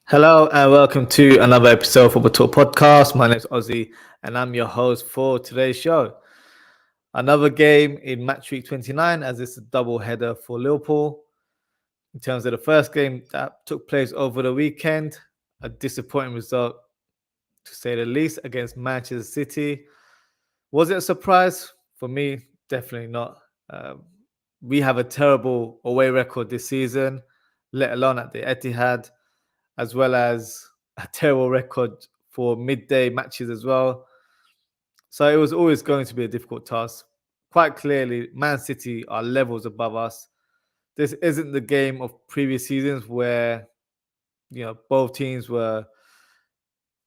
Hello and welcome to another episode of Football Talk Podcast. My name is Ozzie and I'm your host for today's show. Another game in match week 29 as it's a double header for Liverpool. In terms of the first game that took place over the weekend, a disappointing result to say the least against Manchester City. Was it a surprise? For me, definitely not. We have a terrible away record this season, let alone at the Etihad, as well as a terrible record for midday matches as well. So it was always going to be a difficult task. Quite clearly, Man City are levels above us. This isn't the game of previous seasons where both teams were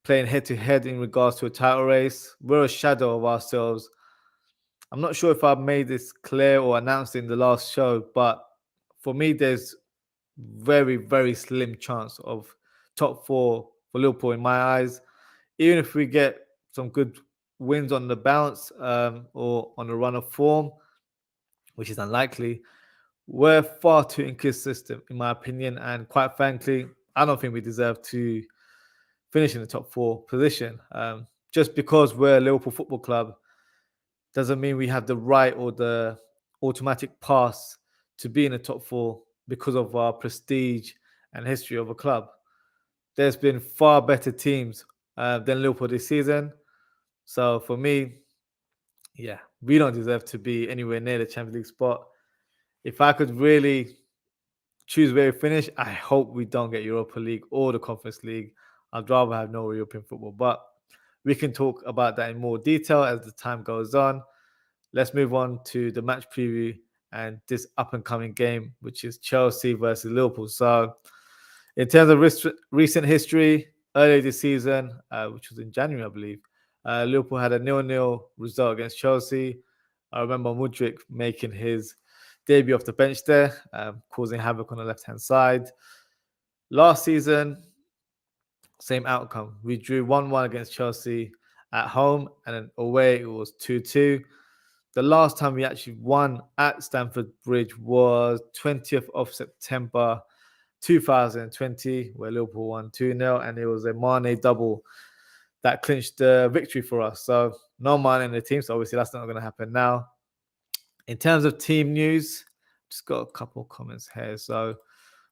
playing head to head in regards to a title race. We're a shadow of ourselves. I'm not sure if I've made this clear or announced in the last show, but for me, there's very, very slim chance of top four for Liverpool in my eyes. Even if we get some good wins on the bounce or on a run of form, which is unlikely, we're far too inconsistent, in my opinion. And quite frankly, I don't think we deserve to finish in the top four position. Just because we're a Liverpool Football Club doesn't mean we have the right or the automatic pass to be in the top four because of our prestige and history of a club. There's been far better teams than Liverpool this season. So for me, yeah, we don't deserve to be anywhere near the Champions League spot. If I could really choose where we finish, I hope we don't get Europa League or the Conference League. I'd rather have no European football, but we can talk about that in more detail as the time goes on. Let's move on to the match preview and this up and coming game, which is Chelsea versus Liverpool. So, in terms of recent history, earlier this season, which was in January, I believe, Liverpool had a 0-0 result against Chelsea. I remember Mudryk making his debut off the bench there, causing havoc on the left-hand side. Last season, same outcome. We drew 1-1 against Chelsea at home, and then away it was 2-2. The last time we actually won at Stamford Bridge was 20th of September 2020, where Liverpool won 2-0, and it was a Mane double that clinched the victory for us. So no Mane in the team, so obviously that's not going to happen now. In terms of team news, just got a couple of comments here. So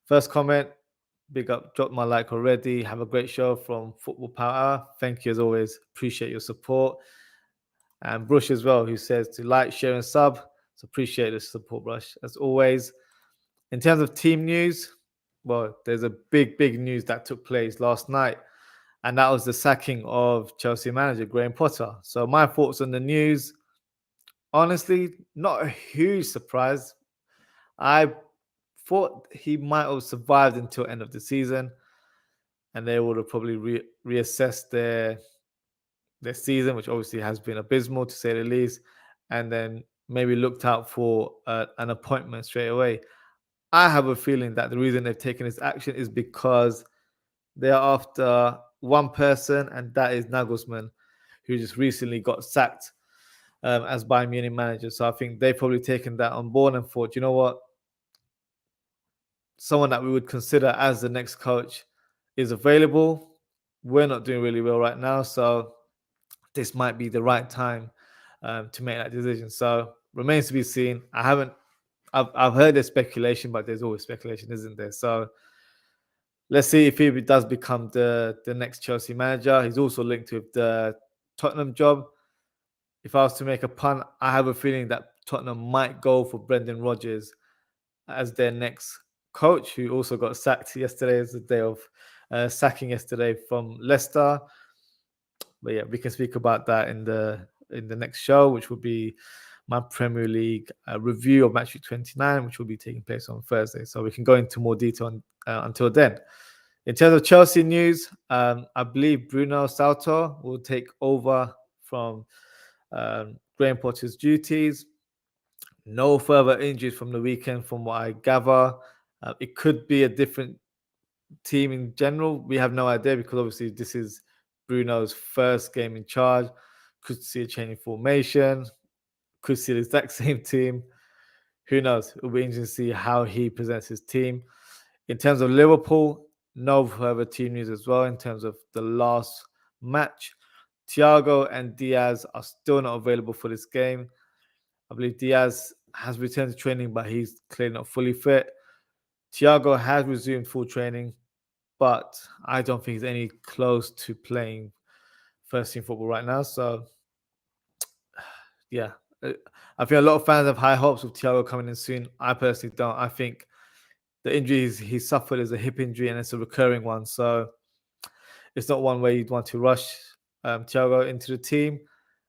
first comment, big up, drop my like already. Have a great show from Football Power. Thank you as always. Appreciate your support. And Brush as well, who says to like, share, and sub. So appreciate the support, Brush, as always. In terms of team news, well, there's a big news that took place last night, and that was the sacking of Chelsea manager Graham Potter. So my thoughts on the news, honestly, not a huge surprise. I thought he might have survived until end of the season, and they would have probably reassessed their season, which obviously has been abysmal to say the least, and then maybe looked out for an appointment straight away. I have a feeling that the reason they've taken this action is because they're after one person, and that is Nagelsmann, who just recently got sacked as Bayern Munich manager. So I think they've probably taken that on board and thought, you know what, someone that we would consider as the next coach is available. We're not doing really well right now, so this might be the right time to make that decision. So remains to be seen. I've heard there's speculation, but there's always speculation, isn't there? So let's see if he does become the next Chelsea manager. He's also linked with the Tottenham job. If I was to make a pun, I have a feeling that Tottenham might go for Brendan Rodgers as their next coach, who also got sacked yesterday. As the day of sacking yesterday from Leicester. But yeah, we can speak about that in the next show, which will be my Premier League review of match week 29, which will be taking place on Thursday. So we can go into more detail until then. In terms of Chelsea news, I believe Bruno Salto will take over from Graham Potter's duties. No further injuries from the weekend, from what I gather. It could be a different team in general. We have no idea because obviously this is Bruno's first game in charge. Could see a change in formation. Could see the exact same team. Who knows? It'll be interesting to see how he presents his team. In terms of Liverpool, no further team news as well in terms of the last match. Thiago and Diaz are still not available for this game. I believe Diaz has returned to training, but he's clearly not fully fit. Thiago has resumed full training, but I don't think he's any close to playing first team football right now. So, yeah, I think a lot of fans have high hopes of Thiago coming in soon. I personally don't. I think the injuries he suffered is a hip injury and it's a recurring one. So, it's not one way you'd want to rush Thiago into the team.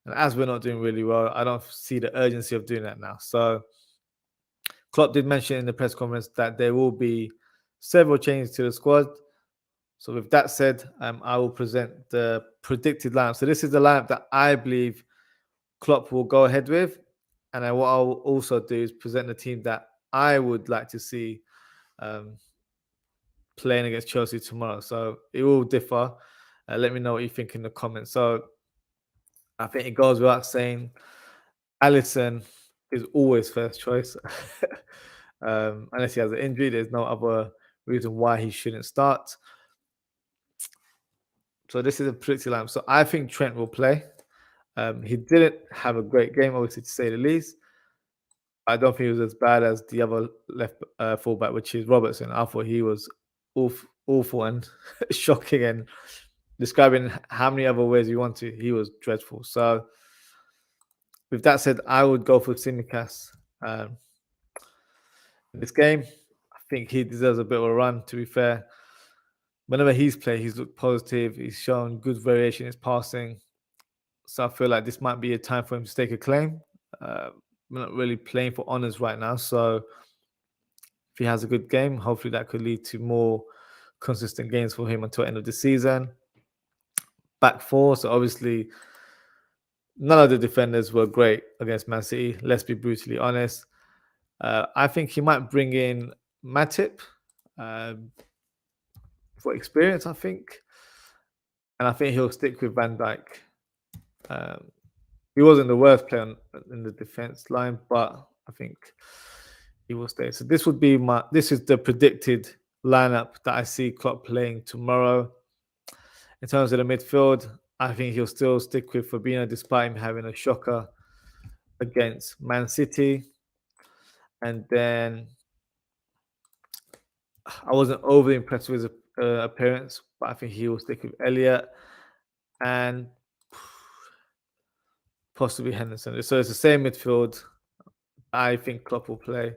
And as we're not doing really well, I don't see the urgency of doing that now. So, Klopp did mention in the press conference that there will be several changes to the squad. So with that said, I will present the predicted lineup. So this is the lineup that I believe Klopp will go ahead with. And then what I'll also do is present the team that I would like to see playing against Chelsea tomorrow. So it will differ. Let me know what you think in the comments. So I think it goes without saying, Alisson is always first choice. Unless he has an injury, there's no other reason why he shouldn't start. So this is a predicted lineup. So I think Trent will play. He didn't have a great game, obviously, to say the least. I don't think he was as bad as the other left fullback, which is Robertson. I thought he was awful and shocking, and describing how many other ways you want to, he was dreadful. So with that said, I would go for Tsimikas in this game. I think he deserves a bit of a run, to be fair. Whenever he's played, he's looked positive. He's shown good variation in his passing. So I feel like this might be a time for him to stake a claim. We're not really playing for honours right now. So if he has a good game, hopefully that could lead to more consistent games for him until the end of the season. Back four. So obviously, none of the defenders were great against Man City. Let's be brutally honest. I think he might bring in Matip for experience, I think. And I think he'll stick with Van Dijk. He wasn't the worst player in the defense line, but I think he will stay. So this is the predicted lineup that I see Klopp playing tomorrow. In terms of the midfield, I think he'll still stick with Fabinho despite him having a shocker against Man City. And then I wasn't overly impressed with his appearance, but I think he will stick with Elliott and possibly Henderson. So it's the same midfield. I think Klopp will play.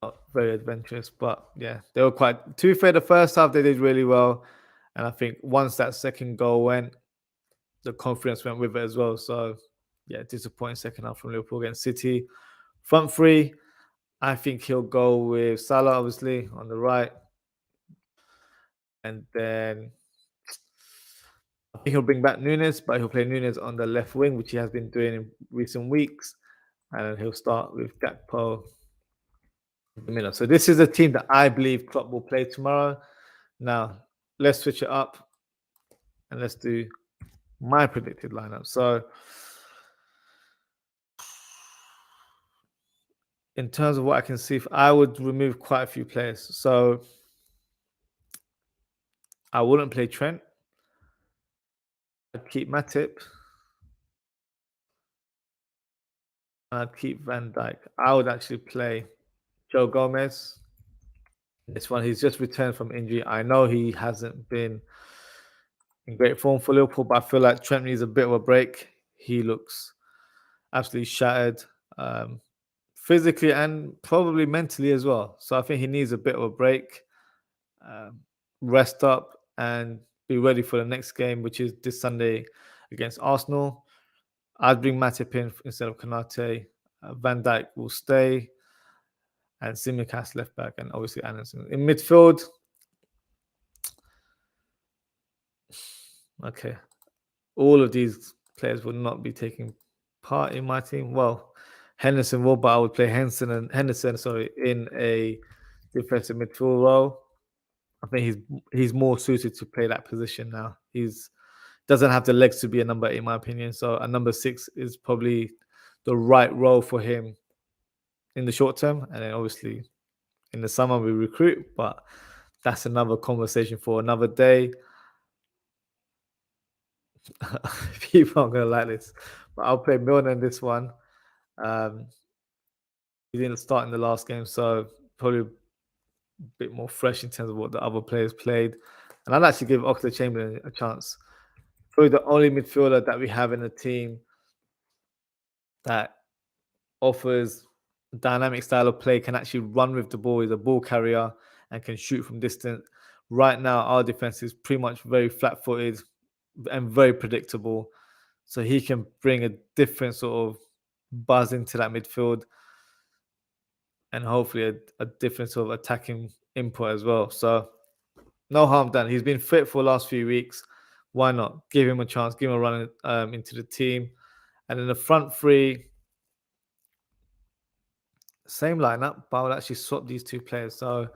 Not very adventurous, but yeah, they were quite. To be fair, the first half they did really well, and I think once that second goal went, the confidence went with it as well. So yeah, disappointing second half from Liverpool against City. Front three, I think he'll go with Salah, obviously, on the right. And then I think he'll bring back Nunes, but he'll play Nunes on the left wing, which he has been doing in recent weeks. And then he'll start with Gakpo in the middle. So this is a team that I believe Klopp will play tomorrow. Now, let's switch it up and let's do my predicted lineup. So in terms of what I can see, I would remove quite a few players. So I wouldn't play Trent. I'd keep Matip. I'd keep Van Dijk. I would actually play Joe Gomez. This one, he's just returned from injury. I know he hasn't been in great form for Liverpool, but I feel like Trent needs a bit of a break. He looks absolutely shattered, physically and probably mentally as well. So I think he needs a bit of a break, rest up, and be ready for the next game, which is this Sunday against Arsenal. I'd bring Matip in instead of Konate. Van Dijk will stay, and Tsimikas left back, and obviously Anderson in midfield. Okay, all of these players will not be taking part in my team. Well, Henderson will, but I would play Henderson in a defensive midfield role. I think he's more suited to play that position now. He's doesn't have the legs to be a number 8, in my opinion. So a number 6 is probably the right role for him in the short term. And then obviously in the summer we recruit, but that's another conversation for another day. People aren't gonna like this, but I'll play Milner in this one. He didn't start in the last game, so probably a bit more fresh in terms of what the other players played. And I'd actually give Oxlade-Chamberlain a chance. Probably the only midfielder that we have in the team that offers a dynamic style of play, can actually run with the ball, is a ball carrier, and can shoot from distance. Right now, our defense is pretty much very flat-footed and very predictable. So he can bring a different sort of buzz into that midfield, and hopefully a different sort of attacking input as well. So no harm done. He's been fit for the last few weeks. Why not give him a chance? Give him a run into the team. And in the front three, same lineup, but I would actually swap these two players. So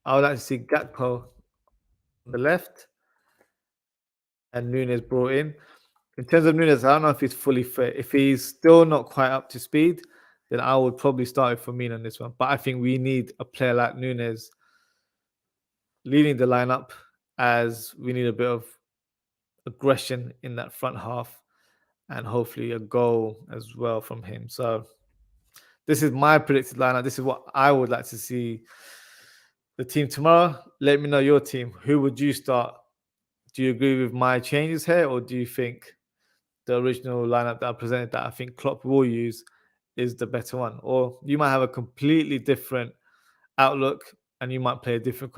I would actually see Gakpo on the left and Nunes brought in. In terms of Nunes, I don't know if he's fully fit. If he's still not quite up to speed, then I would probably start with Firmino on this one. But I think we need a player like Nunes leading the lineup, as we need a bit of aggression in that front half and hopefully a goal as well from him. So this is my predicted lineup. This is what I would like to see the team tomorrow. Let me know your team. Who would you start? Do you agree with my changes here, or do you think the original lineup that I presented, that I think Klopp will use, is the better one? Or you might have a completely different outlook and you might play a different,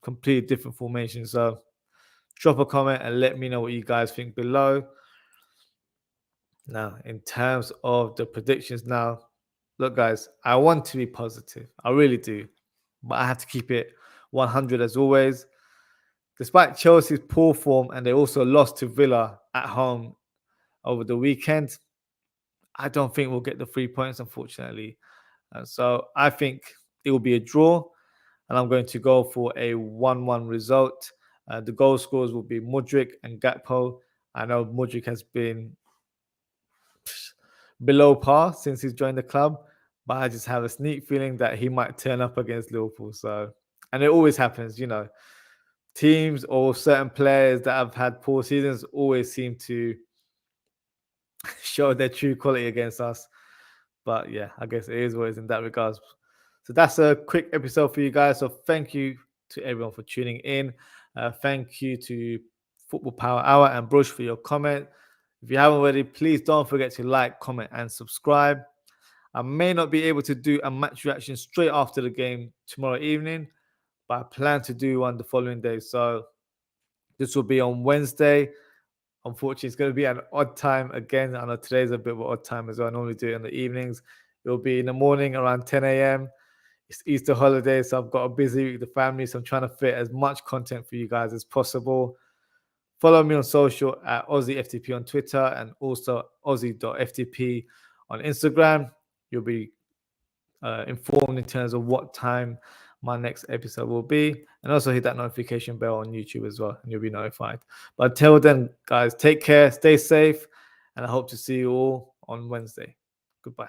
completely different formation. So drop a comment and let me know what you guys think below. Now, in terms of the predictions, now, look, guys, I want to be positive. I really do. But I have to keep it 100 as always. Despite Chelsea's poor form, and they also lost to Villa at home over the weekend, I don't think we'll get the 3 points, unfortunately. So I think it will be a draw, and I'm going to go for a 1-1 result. The goal scorers will be Mudryk and Gakpo. I know Mudryk has been below par since he's joined the club, but I just have a sneak feeling that he might turn up against Liverpool. So, and it always happens, teams or certain players that have had poor seasons always seem to show their true quality against us. But yeah, I guess it is what it is in that regards. So that's a quick episode for you guys. So thank you to everyone for tuning in. Thank you to Football Power Hour and Brush for your comment. If you haven't already, please don't forget to like, comment, and subscribe. I may not be able to do a match reaction straight after the game tomorrow evening, but I plan to do one the following day. So this will be on Wednesday. Unfortunately, it's going to be an odd time again. I know today's a bit of an odd time as well. I normally do it in the evenings. It will be in the morning around 10 a.m. It's Easter holiday, so I've got a busy week with the family. So I'm trying to fit as much content for you guys as possible. Follow me on social at OzzieFTP on Twitter and also Ozzie.ftp on Instagram. You'll be informed in terms of what time my next episode will be. And also hit that notification bell on YouTube as well, and you'll be notified. But until then, guys, take care, stay safe, and I hope to see you all on Wednesday. Goodbye.